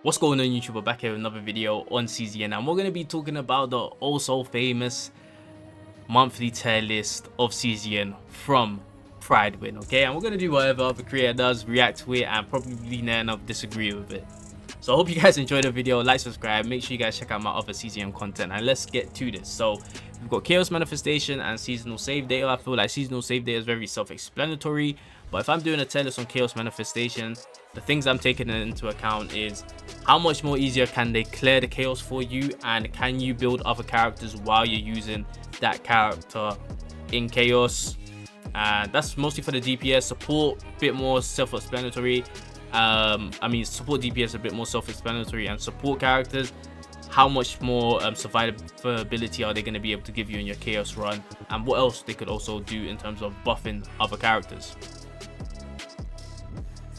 What's going on, YouTube? We're back here with another video on CZN, and we're going to be talking about the also famous monthly tier list of CZN from Prydwen, okay? And we're going to do whatever other creator does, react to it, and probably not enough disagree with it. So I hope you guys enjoyed the video. Like, subscribe, make sure you guys check out my other CZN content, and let's get to this. So we've got Chaos Manifestation and Seasonal Save Data. I feel like Seasonal Save Data is very self-explanatory, but if I'm doing a tier list on Chaos Manifestation, the things I'm taking into account is how much more easier can they clear the chaos for you, and can you build other characters while you're using that character in chaos. And that's mostly for the DPS. Support, a bit more self-explanatory. Support DPS a bit more self-explanatory, and support characters, how much more survivability are they going to be able to give you in your chaos run, and what else they could also do in terms of buffing other characters.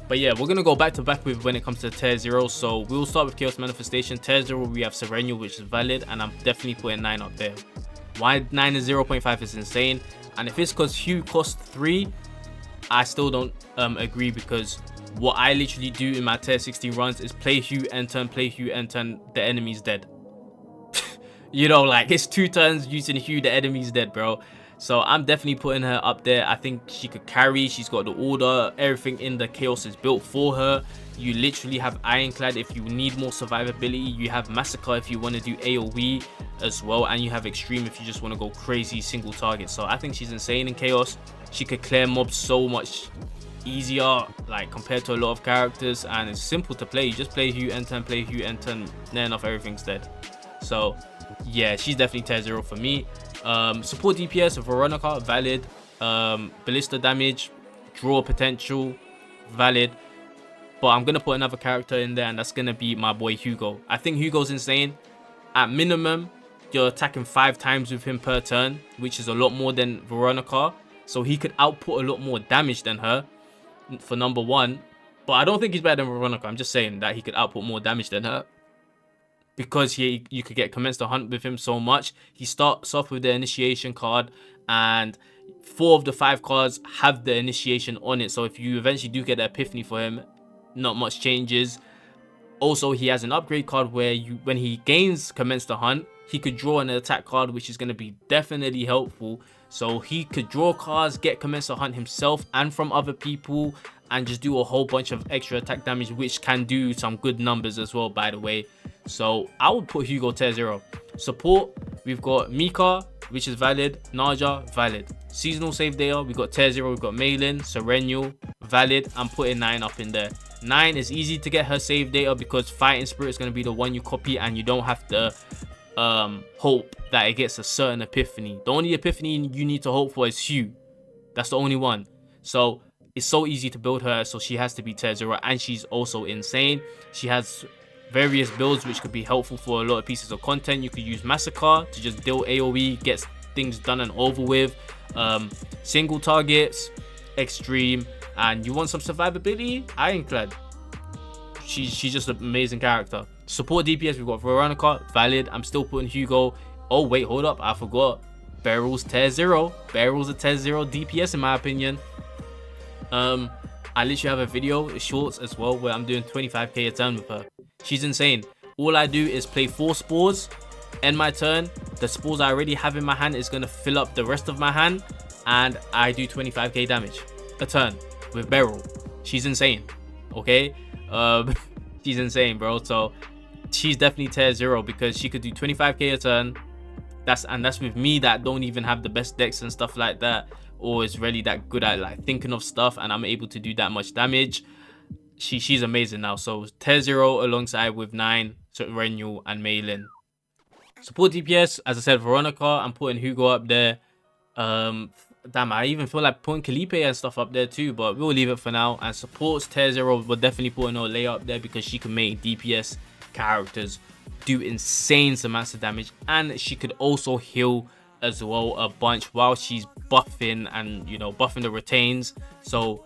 But yeah, we're going to go back to back with when it comes to tier 0. So we'll start with Chaos Manifestation. Tier 0, we have Serenio, which is valid, and I'm definitely putting 9 up there. Why 9 is 0.5 is insane. And if it's because Hugh cost 3, I still don't agree, because what I literally do in my tier 60 runs is play Hugh, end turn, play Hugh, end turn, the enemy's dead. You know, like, it's 2 turns using Hugh, the enemy's dead, bro. So I'm definitely putting her up there. I think she could carry. She's got the order. Everything in the chaos is built for her. You literally have Ironclad if you need more survivability. You have Massacre if you want to do AoE as well. And you have Extreme if you just want to go crazy single target. So I think she's insane in chaos. She could clear mobs so much easier, like, compared to a lot of characters. And it's simple to play. You just play Hugh, end turn, play Hugh, end turn. Near enough, everything's dead. So yeah, she's definitely tier 0 for me. Support DPS, Veronica, valid. Ballista damage, draw potential, valid. But I'm gonna put another character in there, and that's gonna be my boy Hugo. I think Hugo's insane. At minimum, you're attacking 5 times with him per turn, which is a lot more than Veronica. So he could output a lot more damage than her, for number 1. But I don't think he's better than Veronica. I'm just saying that he could output more damage than her, because you could get commence to hunt with him so much. He starts off with the initiation card, and 4 of the 5 cards have the initiation on it. So if you eventually do get the epiphany for him, not much changes. Also, he has an upgrade card where when he gains commence to hunt, he could draw an attack card, which is going to be definitely helpful. So he could draw cards, get commence to hunt himself and from other people, and just do a whole bunch of extra attack damage, which can do some good numbers as well, by the way. So I would put Hugo tier 0. Support, we've got Mika, which is valid. Naja, valid. Seasonal Save Data, we've got tier 0. We've got Malin, Serenio, valid. I'm putting 9 up in there. 9 is easy to get her save data, because Fighting Spirit is going to be the one you copy, and you don't have to hope that it gets a certain epiphany. The only epiphany you need to hope for is Hugh. That's the only one. So it's so easy to build her, so she has to be tier 0. And she's also insane. She has various builds which could be helpful for a lot of pieces of content. You could use Massacre to just deal AoE, get things done and over with. Single targets, Extreme, and you want some survivability, Ironclad. She's just an amazing character. Support DPS, we've got Veronica, valid. I'm still putting Hugo. Oh wait, hold up, I forgot. Beryl's tier 0. Beryl's a tier 0 DPS in my opinion. I literally have a video, shorts as well, where I'm doing 25k a turn with her. She's insane. All I do is play 4 spores, end my turn. The spores I already have in my hand is going to fill up the rest of my hand, and I do 25k damage a turn with Beryl. She's insane, okay? She's insane, bro. So she's definitely tier 0, because she could do 25k a turn. That's with me that don't even have the best decks and stuff like that, or is really that good at, like, thinking of stuff, and I'm able to do that much damage. She's amazing now. So tier 0 alongside with 9, Serenio and Malin. Support DPS, as I said, Veronica. I'm putting Hugo up there. Damn, I even feel like putting Kalipe and stuff up there too, but we'll leave it for now. And supports tier 0, we're definitely putting Olay up there, because she can make DPS characters do insane amounts of damage, and she could also heal as well a bunch while she's buffing, and, you know, buffing the retains. So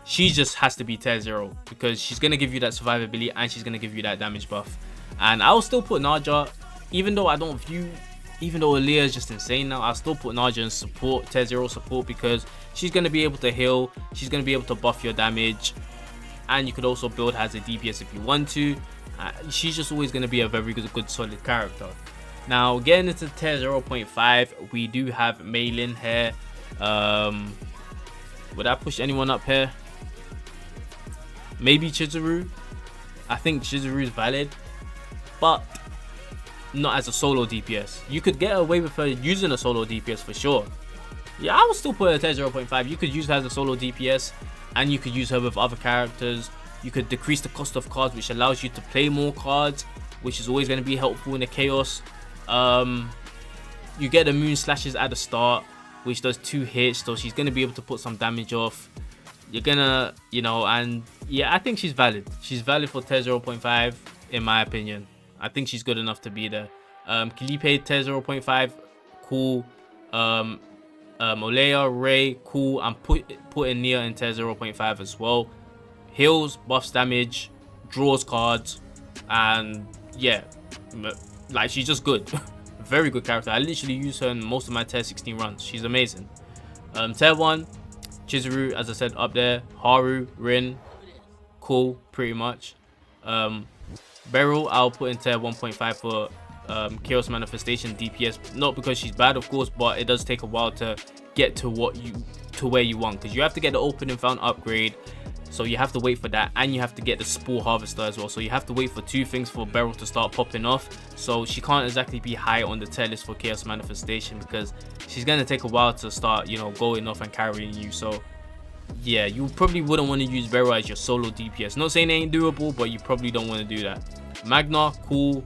she just has to be tier 0, because she's going to give you that survivability, and she's going to give you that damage buff. And I'll still put Naja, even though Aaliyah is just insane now, I'll still put Naja in support, tier 0 support, because she's going to be able to heal, she's going to be able to buff your damage, and you could also build her as a DPS if you want to. she's just always going to be a very good solid character. Now getting into tier 0.5, we do have Mei Lin here. Would I push anyone up here? Maybe Chizuru. I think Chizuru is valid, but not as a solo DPS. You could get away with her using a solo DPS for sure. Yeah, I would still put her at tier 0.5. You could use her as a solo DPS, and you could use her with other characters. You could decrease the cost of cards, which allows you to play more cards, which is always going to be helpful in the chaos. You get the moon slashes at the start, which does 2 hits, so she's going to be able to put some damage off. You're gonna, you know, and yeah, I think she's valid. She's valid for tier 0.5 in my opinion. I think she's good enough to be there. Kalipe tier 0.5, cool. Olea, Ray, cool. I'm putting Nia in tier 0.5 as well. Heals, buffs damage, draws cards, and yeah, like she's just good. Very good character. I literally use her in most of my tier 16 runs. She's amazing. Tier 1, Chizuru, as I said, up there. Haru, Rin, cool, pretty much. Beryl, I'll put in tier 1.5 for Chaos Manifestation DPS. Not because she's bad, of course, but it does take a while to get to where you want, because you have to get the Open and Found upgrade. So you have to wait for that, and you have to get the Spore Harvester as well. So you have to wait for 2 things for Beryl to start popping off. So she can't exactly be high on the tier list for Chaos Manifestation, because she's going to take a while to start, you know, going off and carrying you. So yeah, you probably wouldn't want to use Beryl as your solo DPS. Not saying it ain't doable, but you probably don't want to do that. Magna, cool.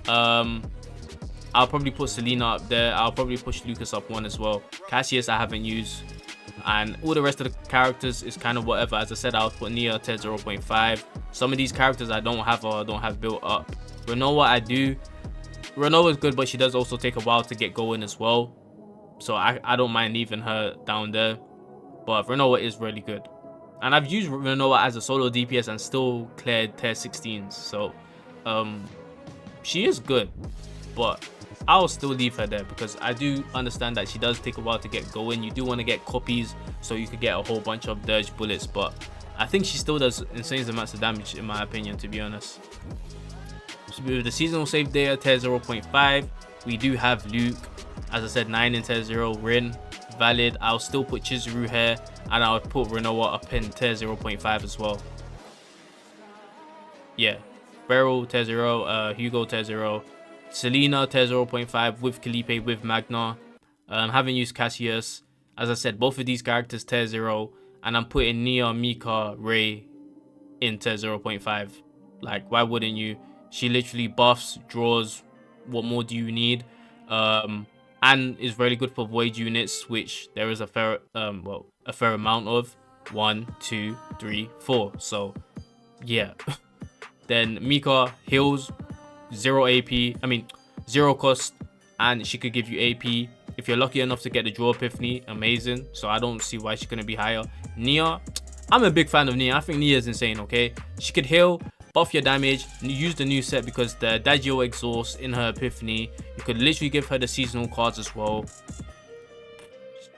I'll probably put Selena up there. I'll probably push Lucas up 1 as well. Cassius I haven't used, and all the rest of the characters is kind of whatever. As I said, I'll put Nia tier 0.5. Some of these characters I don't have or don't have built up. Renoa I do. Renoa is good, but she does also take a while to get going as well. So I don't mind leaving her down there. But Renoa is really good. And I've used Renoa as a solo DPS and still cleared tier 16s. So she is good, but I'll still leave her there, because I do understand that she does take a while to get going. You do want to get copies so you could get a whole bunch of Dirge bullets, but I think she still does insane amounts of damage in my opinion, to be honest. So with the seasonal save data tier 0.5, we do have Luke, as I said, 9 in tier 0, Rin, valid. I'll still put Chizuru here, and I'll put Renoa up in tier 0.5 as well. Yeah, Beryl tier 0, Hugo tier 0, Selena tier 0.5 with Kalipe, with Magna. Haven't used Cassius. As I said, both of these characters tier 0, and I'm putting Nia, Mika, Ray in tier 0.5. Like, why wouldn't you? She literally buffs, draws. What more do you need? And is really good for void units, which there is a fair amount of. 1, 2, 3, 4. So yeah. Then Mika heals, 0 cost, and she could give you AP. If you're lucky enough to get the Draw Epiphany, amazing. So I don't see why she's gonna be higher. Nia, I'm a big fan of Nia. I think Nia is insane. Okay, she could heal, buff your damage, use the new set, because the Dagio exhaust in her Epiphany, you could literally give her the seasonal cards as well.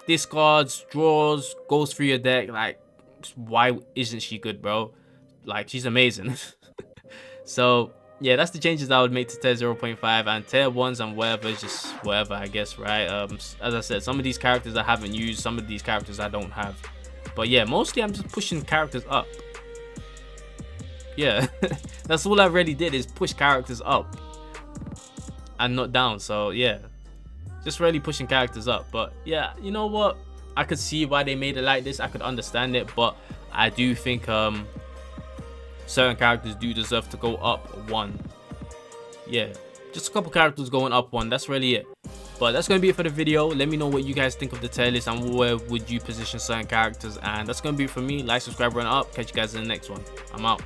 Discards, draws, goes through your deck. Like, why isn't she good, bro? Like, she's amazing. So yeah, that's the changes I would make to tier 0.5, and tier 1s and whatever, just whatever, I guess, right? As I said, some of these characters I haven't used, some of these characters I don't have. But yeah, mostly I'm just pushing characters up. Yeah, that's all I really did, is push characters up and not down. So yeah, just really pushing characters up. But yeah, you know what? I could see why they made it like this. I could understand it, but I do think certain characters do deserve to go up 1. Yeah, just a couple characters going up 1. That's really it. But that's going to be it for the video. Let me know what you guys think of the tier list and where would you position certain characters. And that's going to be it for me. Like, subscribe, run up. Catch you guys in the next one. I'm out.